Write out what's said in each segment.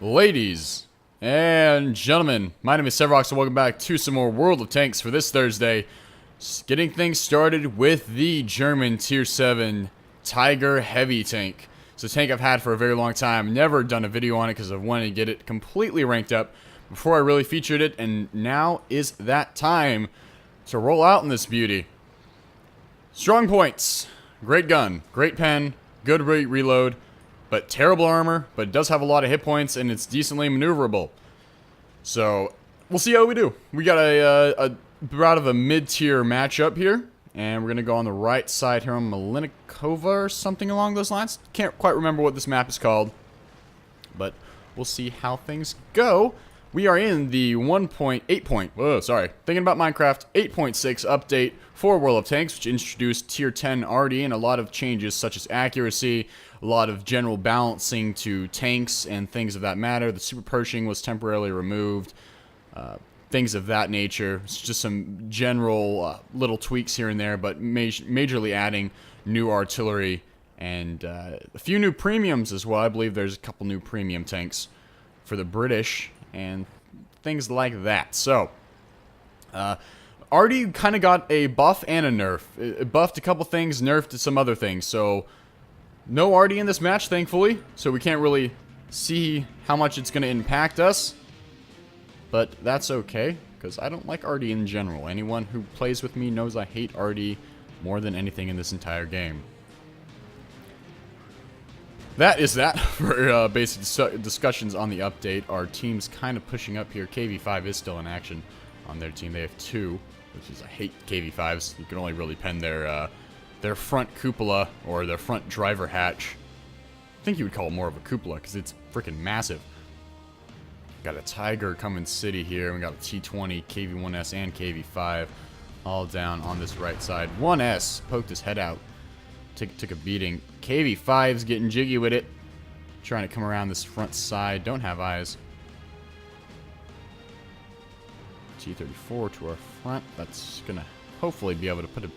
Ladies and gentlemen, my name is SevRoks and welcome back to some more World of Tanks for this Thursday. Getting things started with the German Tier 7 Tiger Heavy Tank. It's a tank I've had for a very long time. Never done a video on it because I've wanted to get it completely ranked up before I really featured it, and now is that time to roll out in this beauty. Strong points, great gun, great pen, good reload, but terrible armor, but it does have a lot of hit points, and it's decently maneuverable. So, we'll see how we do. We got a out of a mid-tier matchup here, and we're going to go on the right side here on Malinikova or something along those lines. Can't quite remember what this map is called, but we'll see how things go. We are in the 1.8 thinking about Minecraft 8.6 update for World of Tanks, which introduced Tier 10 already, and a lot of changes such as accuracy, a lot of general balancing to tanks and things of that matter. The super pershing was temporarily removed, things of that nature. It's just some general little tweaks here and there, but majorly adding new artillery and a few new premiums as well. I believe there's a couple new premium tanks for the British and things like that. So, already kind of got a buff and a nerf. It buffed a couple things, nerfed some other things. So, no Artie in this match, thankfully. So we can't really see how much it's going to impact us. But that's okay, because I don't like Artie in general. Anyone who plays with me knows I hate Artie more than anything in this entire game. That is that for basic discussions on the update. Our team's kind of pushing up here. KV5 is still in action on their team. They have two, which is, I hate KV5s. You can only really pen their front cupola or their front driver hatch. I think you would call it more of a cupola because it's freaking massive. Got a Tiger coming city here. We got a T20, KV1S, and KV5 all down on this right side. 1S poked his head out. Took a beating. KV5's getting jiggy with it. Trying to come around this front side. Don't have eyes. T34 to our front. That's going to hopefully be able to put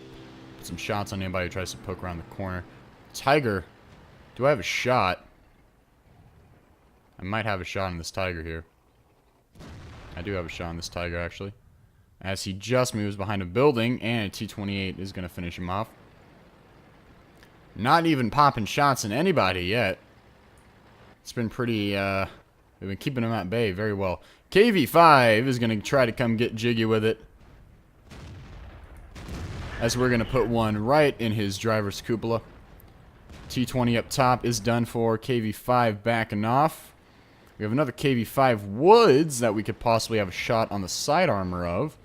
some shots on anybody who tries to poke around the corner. Tiger. Do I have a shot? I might have a shot on this Tiger here. I do have a shot on this Tiger, actually. As he just moves behind a building, and a T28 is going to finish him off. Not even popping shots in anybody yet. It's been pretty, we've been keeping him at bay very well. KV5 is going to try to come get jiggy with it, as we're going to put one right in his driver's cupola. T20 up top is done for. KV5 backing off. We have another KV5 Woods that we could possibly have a shot on the side armor of.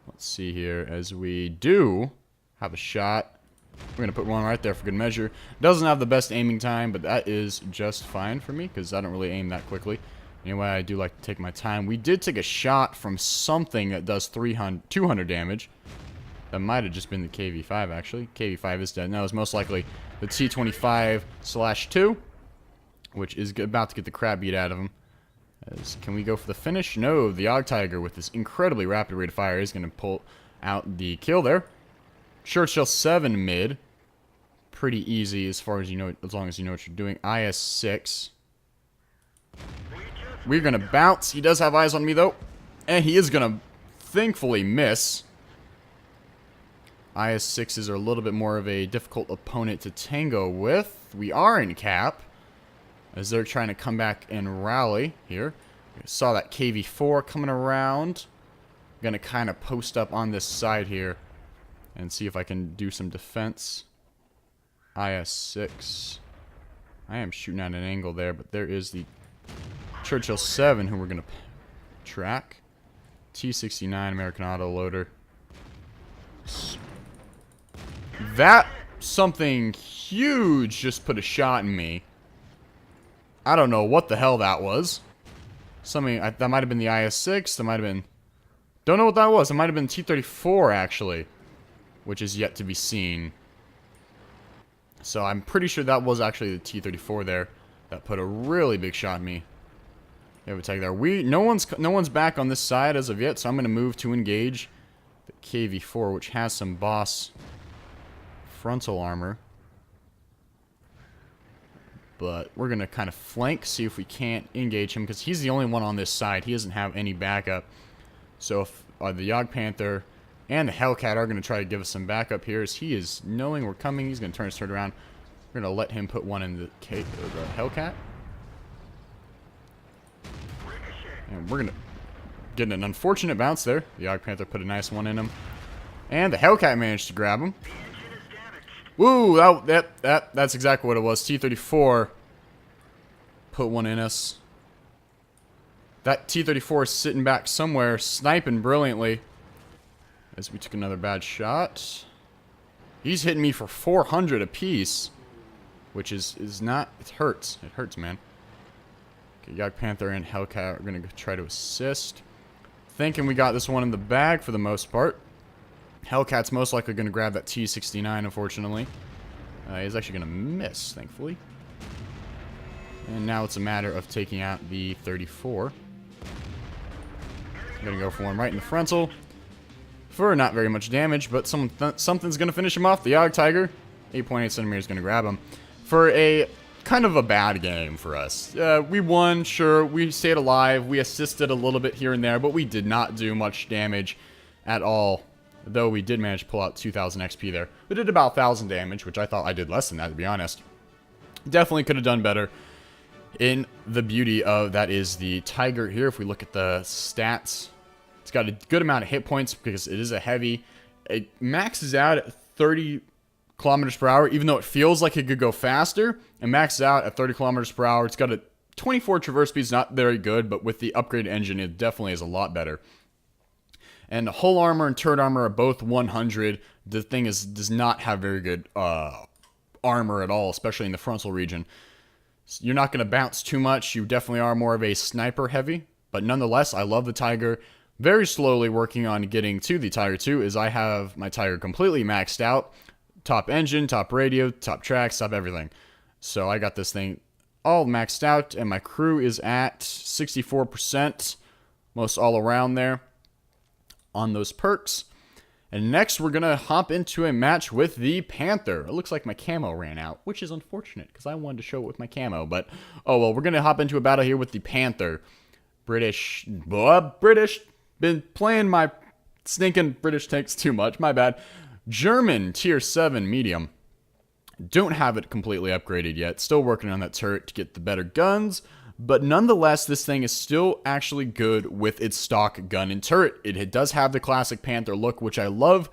Let's see here, as we do have a shot. We're going to put one right there for good measure. Doesn't have the best aiming time, but that is just fine for me because I don't really aim that quickly. Anyway, I do like to take my time. We did take a shot from something that does 200 damage. That might have just been the KV5, actually. KV5 is dead. No, it's most likely the T25/2, which is about to get the crap beat out of him. Can we go for the finish? No, the Og Tiger with this incredibly rapid rate of fire is going to pull out the kill there. Churchill 7 mid. Pretty easy as far as you know, as long as you know what you're doing. IS-6. We're going to bounce. He does have eyes on me, though. And he is going to thankfully miss. IS-6s are a little bit more of a difficult opponent to tango with. We are in cap, as they're trying to come back and rally here. Saw that KV4 coming around. I'm going to kind of post up on this side here and see if I can do some defense. IS-6. I am shooting at an angle there, but there is the Churchill 7 who we're going to track. T69 American Auto Loader. That something huge just put a shot in me. I don't know what the hell that was. Something that might have been the IS-6. That might have been. Don't know what that was. It might have been T34 actually, which is yet to be seen. So I'm pretty sure that was actually the T34 there that put a really big shot in me. They have a tag there. No one's back on this side as of yet, so I'm going to move to engage the KV4, which has some boss frontal armor. But we're going to kind of flank, see if we can't engage him, because he's the only one on this side. He doesn't have any backup. So if the JgPanther and the Hellcat are going to try to give us some backup here, as he is knowing we're coming, he's going to turn his turret around. We're going to let him put one in the Hellcat. And we're going to get an unfortunate bounce there. The JgPanther put a nice one in him. And the Hellcat managed to grab him. Woo! That's exactly what it was. T-34 put one in us. That T-34 is sitting back somewhere, sniping brilliantly. As we took another bad shot. He's hitting me for 400 apiece. Which is not... It hurts. It hurts, man. Okay, JgPanther and Hellcat are going to try to assist. Thinking we got this one in the bag for the most part. Hellcat's most likely going to grab that T-69, unfortunately. He's actually going to miss, thankfully. And now it's a matter of taking out the 34. I'm going to go for one right in the frontal. For not very much damage, but something's going to finish him off. The JgTiger, 8.8 centimeters, going to grab him. For a kind of a bad game for us. We won, sure. We stayed alive. We assisted a little bit here and there, but we did not do much damage at all. Though we did manage to pull out 2,000 XP there. We did about 1,000 damage, which I thought I did less than that, to be honest. Definitely could have done better. In the beauty of that is the Tiger here. If we look at the stats, it's got a good amount of hit points because it is a heavy. It maxes out at 30 kilometers per hour, even though it feels like it could go faster. It maxes out at 30 kilometers per hour. It's got a 24 traverse speed, not very good, but with the upgraded engine, it definitely is a lot better. And hull armor and turret armor are both 100. The thing does not have very good armor at all, especially in the frontal region. So you're not going to bounce too much. You definitely are more of a sniper heavy. But nonetheless, I love the Tiger. Very slowly working on getting to the Tiger 2 is I have my Tiger completely maxed out. Top engine, top radio, top tracks, top everything. So I got this thing all maxed out. And my crew is at 64%. Most all around there. On those perks. And next we're going to hop into a match with the Panther. It looks like my camo ran out, which is unfortunate because I wanted to show it with my camo. But, oh well, we're going to hop into a battle here with the Panther. British. Been playing my stinking British tanks too much. My bad. German tier 7 medium. Don't have it completely upgraded yet. Still working on that turret to get the better guns. But nonetheless, this thing is still actually good with its stock gun and turret. It does have the classic Panther look, which I love.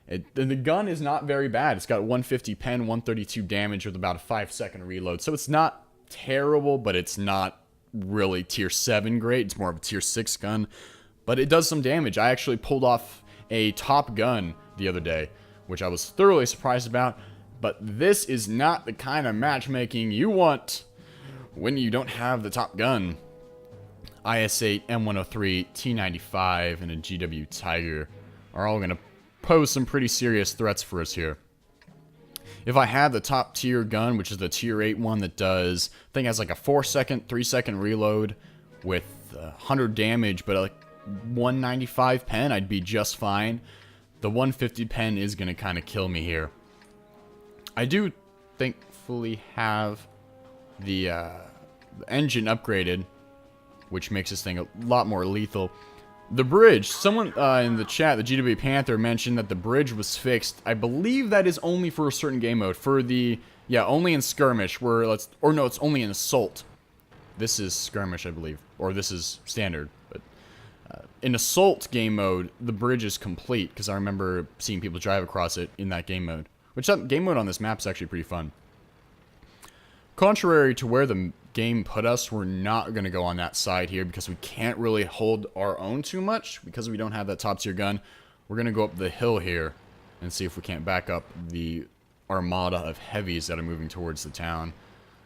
And the gun is not very bad. It's got 150 pen, 132 damage with about a 5-second reload. So it's not terrible, but it's not really tier 7 great. It's more of a tier 6 gun. But it does some damage. I actually pulled off a top gun the other day, which I was thoroughly surprised about. But this is not the kind of matchmaking you want when you don't have the top gun. IS-8, M103, T-95, and a JgTiger are all going to pose some pretty serious threats for us here. If I had the top tier gun, which is the tier 8 one that does, I think has like a 4-second, 3-second reload with 100 damage, but like 195 pen, I'd be just fine. The 150 pen is going to kind of kill me here. I do thankfully have the engine upgraded, which makes this thing a lot more lethal. The bridge, someone in the chat, the JgPanther, mentioned that the bridge was fixed. I believe that is only for a certain game mode. For the, yeah, only in skirmish, where or no, it's only in assault. This is skirmish, I believe, or this is standard. But in assault game mode, the bridge is complete, because I remember seeing people drive across it in that game mode. Which that game mode on this map is actually pretty fun. Contrary to where the game put us, we're not going to go on that side here because we can't really hold our own too much because we don't have that top tier gun. We're going to go up the hill here and see if we can't back up the armada of heavies that are moving towards the town.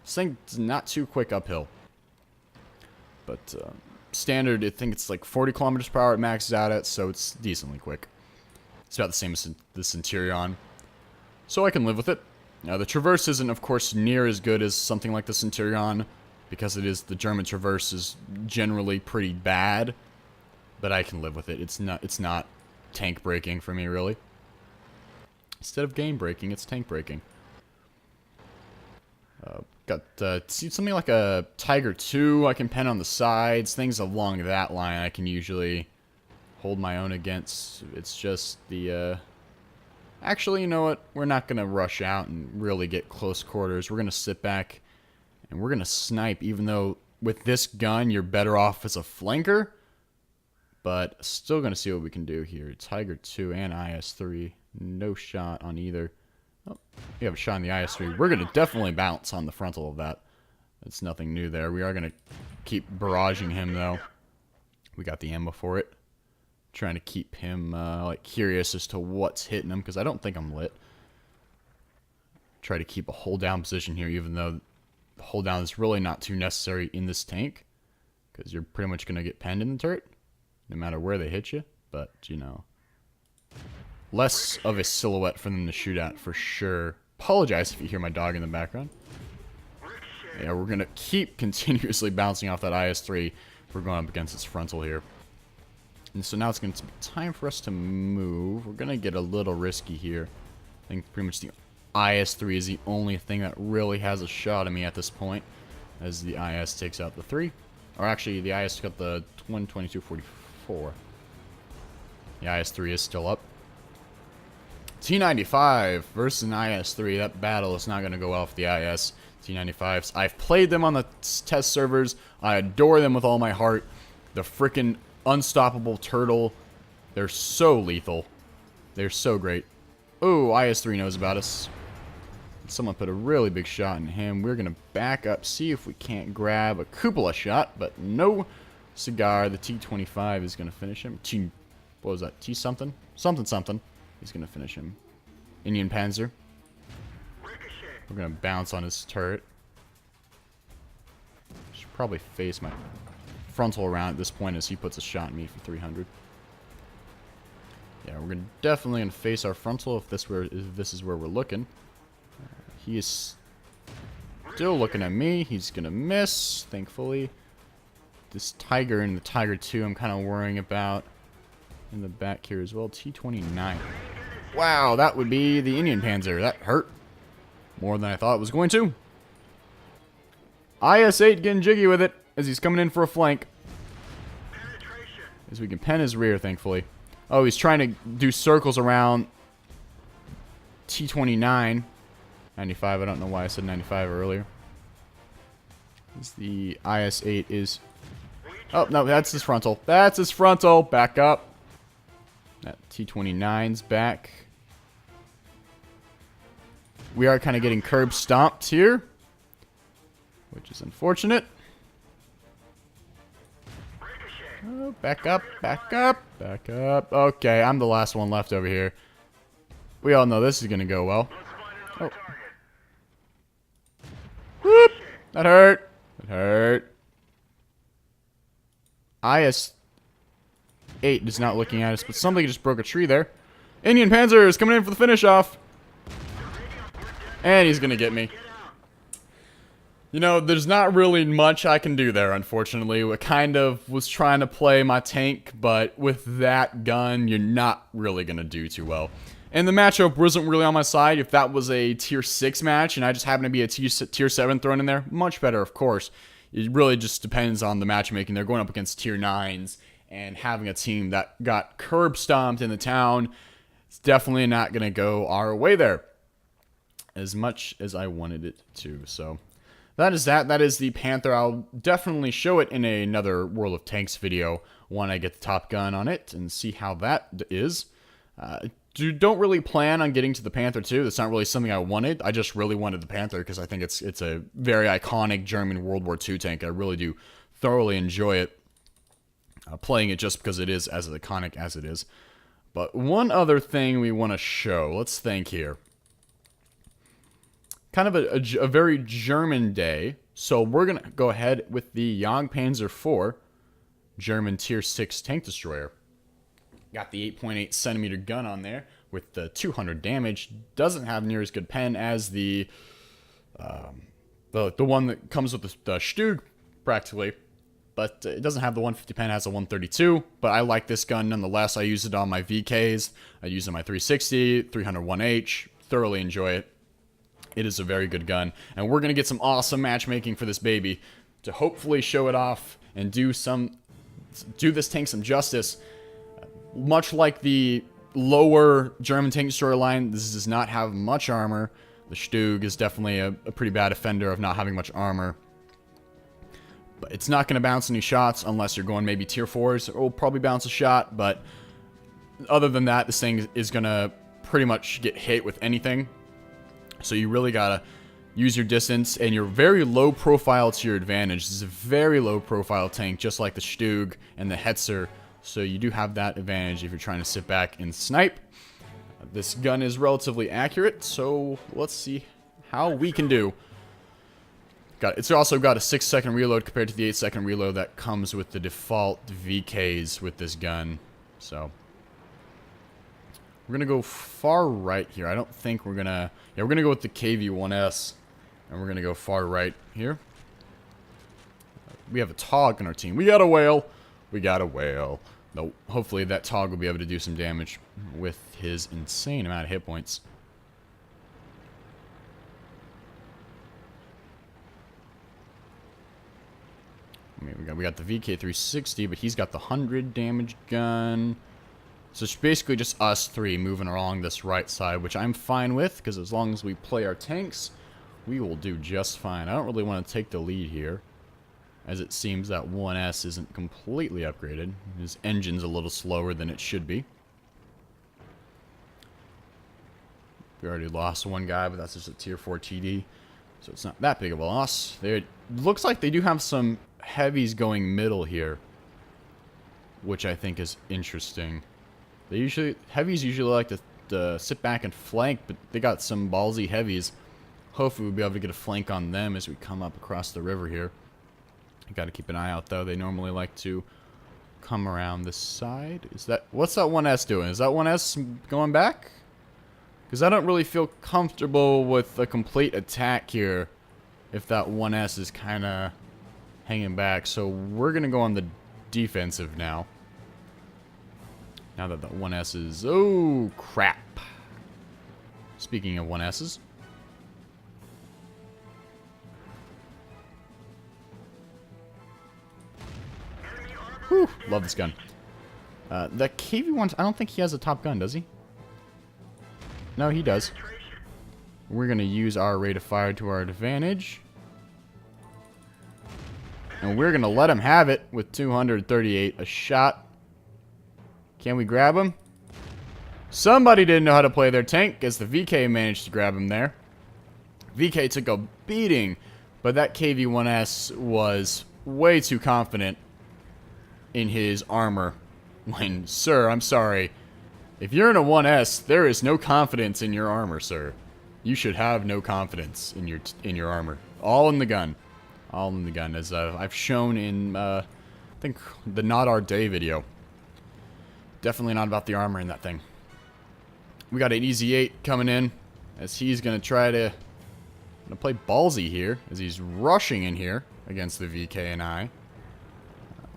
This thing's not too quick uphill. But standard, I think it's like 40 kilometers per hour it maxes out at, so it's decently quick. It's about the same as the Centurion. So I can live with it. Now, the Traverse isn't, of course, near as good as something like the Centurion, because the German Traverse is generally pretty bad, but I can live with it. It's not tank breaking for me, really. Instead of game breaking, it's tank breaking. Got something like a Tiger II I can pen on the sides. Things along that line I can usually hold my own against. It's just the... Actually, you know what? We're not going to rush out and really get close quarters. We're going to sit back and we're going to snipe, even though with this gun you're better off as a flanker. But still going to see what we can do here. Tiger II and IS-3. No shot on either. Oh, we have a shot on the IS-3. We're going to definitely bounce on the frontal of that. That's nothing new there. We are going to keep barraging him, though. We got the ammo for it. Trying to keep him, like, curious as to what's hitting him, because I don't think I'm lit. Try to keep a hold down position here, even though the hold down is really not too necessary in this tank, because you're pretty much going to get penned in the turret, no matter where they hit you. But, you know, less of a silhouette for them to shoot at, for sure. Apologize if you hear my dog in the background. Yeah, we're going to keep continuously bouncing off that IS-3 if we're going up against its frontal here. And so now it's going to be time for us to move. We're going to get a little risky here. I think pretty much the IS-3 is the only thing that really has a shot at me at this point, as the IS takes out the 3. Or actually, the IS got the 122.44. The IS-3 is still up. T95 versus an IS-3. That battle is not going to go well for the IS. T95s. I've played them on the test servers. I adore them with all my heart. The frickin' unstoppable turtle. They're so lethal. They're so great. Oh, IS-3 knows about us. Someone put a really big shot in him. We're going to back up, see if we can't grab a cupola shot, but no cigar. The T25 is going to finish him. What was that? T something? Something. He's going to finish him. JgPanzer. We're going to bounce on his turret. Should probably face my frontal around at this point as he puts a shot at me for 300. Yeah, we're definitely going to face our frontal if this is where we're looking. He is still looking at me. He's going to miss, thankfully. This Tiger and the Tiger II I'm kind of worrying about in the back here as well. T29. Wow, that would be the JgPanzer. That hurt more than I thought it was going to. IS-8 getting jiggy with it as he's coming in for a flank. As we can pen his rear, thankfully. Oh, he's trying to do circles around T29. 95, I don't know why I said 95 earlier. As the IS-8 is... Oh, no, that's his frontal. That's his frontal. Back up. That T29's back. We are kind of getting curb stomped here, which is unfortunate. Oh, back up, back up, back up. Okay, I'm the last one left over here. We all know this is going to go well. Oh. Whoop! That hurt. That hurt. IS-8 is not looking at us, but somebody just broke a tree there. JgPanzer is coming in for the finish off. And he's going to get me. You know, there's not really much I can do there, unfortunately. I kind of was trying to play my tank, but with that gun, you're not really going to do too well. And the matchup wasn't really on my side. If that was a tier 6 match and I just happened to be a tier 7 thrown in there, much better, of course. It really just depends on the matchmaking. They're going up against tier 9s, and having a team that got curb stomped in the town, it's definitely not going to go our way there as much as I wanted it to. So that is that. That is the Panther. I'll definitely show it in another World of Tanks video when I get the Top Gun on it and see how that is. Don't really plan on getting to the Panther 2. That's not really something I wanted. I just really wanted the Panther because I think it's a very iconic German World War II tank. I really do thoroughly enjoy it. Playing it just because it is as iconic as it is. But one other thing we want to show. Let's think here. Kind of a very German day. So we're going to go ahead with the JgPanzer IV German Tier 6 tank destroyer. Got the 8.8 centimeter gun on there with the 200 damage. Doesn't have near as good pen as the one that comes with the Stug, practically. But it doesn't have the 150 pen, it has a 132. But I like this gun nonetheless. I use it on my VKs. I use it on my 360, 301H. Thoroughly enjoy it. It is a very good gun, and we're going to get some awesome matchmaking for this baby to hopefully show it off and do this tank some justice. Much like the lower German tank storyline, this does not have much armor. The Stug is definitely a pretty bad offender of not having much armor. But it's not going to bounce any shots unless you're going maybe tier 4s. It will probably bounce a shot, but other than that, this thing is going to pretty much get hit with anything. So you really got to use your distance and your very low profile to your advantage. This is a very low profile tank, just like the Stug and the Hetzer. So you do have that advantage if you're trying to sit back and snipe. This gun is relatively accurate, so let's see how we can do. It's also got a 6-second reload compared to the 8-second reload that comes with the default VKs with this gun. So we're going to go far right here. I don't think we're going to... Yeah, we're going to go with the KV-1S. And we're going to go far right here. We have a Tog on our team. We got a whale. We got a whale. Though hopefully that Tog will be able to do some damage with his insane amount of hit points. I mean, we got the VK360, but he's got the 100 damage gun. So it's basically just us three moving along this right side, which I'm fine with, because as long as we play our tanks, we will do just fine. I don't really want to take the lead here, as it seems that 1S isn't completely upgraded. His engine's a little slower than it should be. We already lost one guy, but that's just a tier 4 TD, so it's not that big of a loss. It looks like they do have some heavies going middle here, which I think is interesting. Heavies usually like to sit back and flank, but they got some ballsy heavies. Hopefully we'll be able to get a flank on them as we come up across the river here. You got to keep an eye out though. They normally like to come around this side. What's that 1S doing? Is that 1S going back? Because I don't really feel comfortable with a complete attack here if that 1S is kind of hanging back. So we're going to go on the defensive now. Now that the 1S is... Oh, crap. Speaking of 1Ss. Whew, love this gun. The KV-1, I don't think he has a top gun, does he? No, he does. We're going to use our rate of fire to our advantage. And we're going to let him have it with 238 a shot. Can we grab him? Somebody didn't know how to play their tank, as the VK managed to grab him there. VK took a beating, but that KV-1S was way too confident in his armor. When, sir, I'm sorry. If you're in a 1S, there is no confidence in your armor, sir. You should have no confidence in your armor. All in the gun. All in the gun, as I've shown in, I think, the Not Our Day video. Definitely not about the armor in that thing. We got an Easy 8 coming in, as he's going to try to play ballsy here, as he's rushing in here against the VK and I.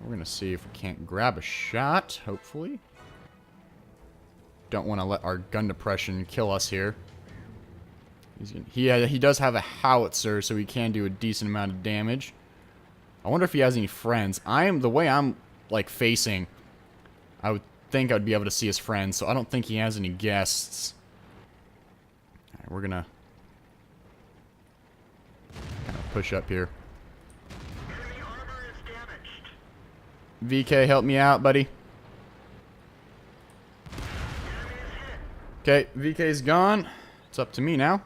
We're going to see if we can't grab a shot, hopefully. Don't want to let our gun depression kill us here. He does have a howitzer, so he can do a decent amount of damage. I wonder if he has any friends. The way I'm, like, facing, I would think I'd be able to see his friends, so I don't think he has any guests. Alright, we're gonna kind of push up here. VK, help me out, buddy. Okay, VK's gone. It's up to me now.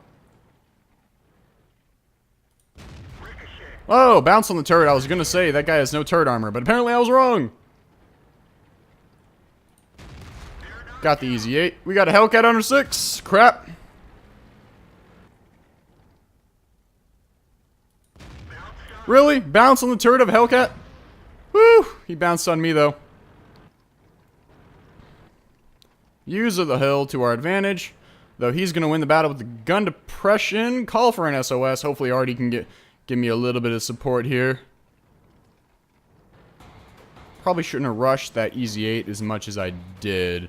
Oh, bounce on the turret. I was gonna say that guy has no turret armor, but apparently I was wrong. Got the Easy 8. We got a Hellcat under 6. Crap. Really? Bounce on the turret of Hellcat? Woo! He bounced on me, though. Use of the hill to our advantage. Though he's going to win the battle with the gun depression. Call for an SOS. Hopefully Artie can give me a little bit of support here. Probably shouldn't have rushed that Easy 8 as much as I did.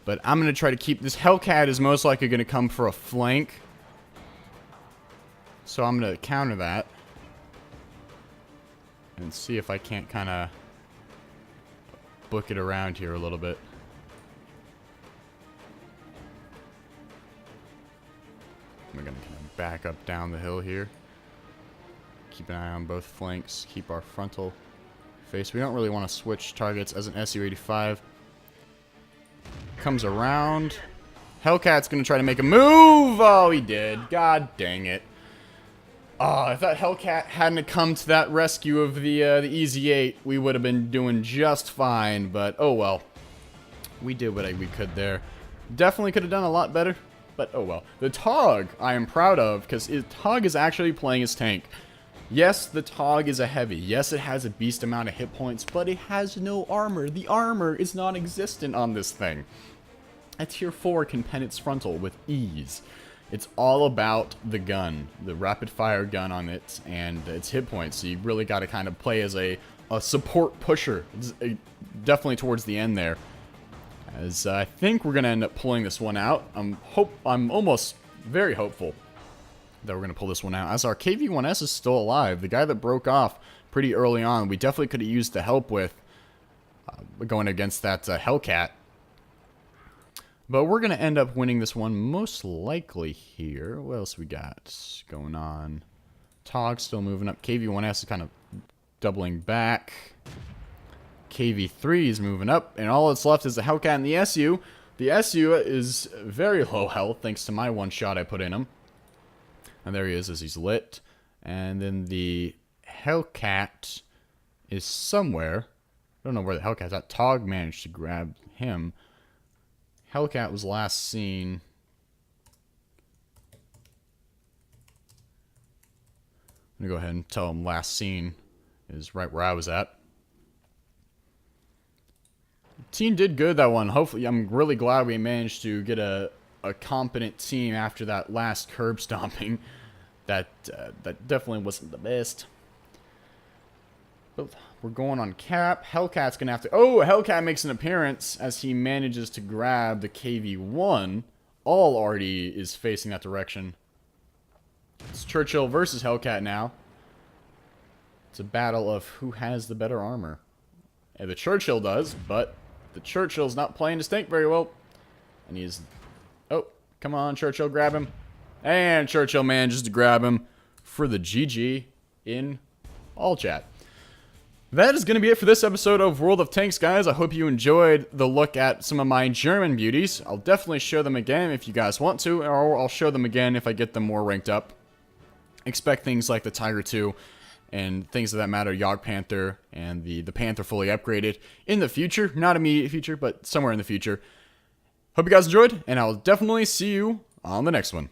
But I'm going to try to keep... This Hellcat is most likely going to come for a flank. So I'm going to counter that. And see if I can't kind of book it around here a little bit. We're going to kind of back up down the hill here. Keep an eye on both flanks. Keep our frontal face. We don't really want to switch targets as an SU-85. Comes around. Hellcat's going to try to make a move. Oh, he did. God dang it. Oh, if that Hellcat hadn't come to that rescue of the EZ-8, we would have been doing just fine. But, oh well. We did what we could there. Definitely could have done a lot better. But, oh well. The TOG, I am proud of, because TOG is actually playing his tank. Yes, the TOG is a heavy. Yes, it has a beast amount of hit points, but it has no armor. The armor is non-existent on this thing. A tier 4 can pen its frontal with ease. It's all about the gun, the rapid fire gun on it, and its hit points. So you really got to kind of play as a support pusher, definitely towards the end there. As I think we're going to end up pulling this one out. I'm almost very hopeful that we're going to pull this one out. As our KV-1S is still alive, the guy that broke off pretty early on, we definitely could have used the help with going against that Hellcat. But we're going to end up winning this one most likely here. What else we got going on? TOG still moving up. KV-1S is kind of doubling back. KV-3 is moving up. And all that's left is the Hellcat and the SU. The SU is very low health thanks to my one shot I put in him. And there he is as he's lit. And then the Hellcat is somewhere. I don't know where the Hellcat's at. TOG managed to grab him. Hellcat was last seen. I'm going to go ahead and tell him last seen is right where I was at. Team did good that one. Hopefully, I'm really glad we managed to get a competent team after that last curb stomping. That definitely wasn't the best. But we're going on cap. Hellcat's going to have to... Oh, Hellcat makes an appearance as he manages to grab the KV-1. All RD is facing that direction. It's Churchill versus Hellcat now. It's a battle of who has the better armor. And the Churchill does, but the Churchill's not playing his tank very well. And he's... Oh, come on, Churchill, grab him. And Churchill manages to grab him for the GG in all chat. That is going to be it for this episode of World of Tanks, guys. I hope you enjoyed the look at some of my German beauties. I'll definitely show them again if you guys want to, or I'll show them again if I get them more ranked up. Expect things like the Tiger II and things of that matter, JgPanzer and the Panther fully upgraded in the future. Not immediate future, but somewhere in the future. Hope you guys enjoyed, and I'll definitely see you on the next one.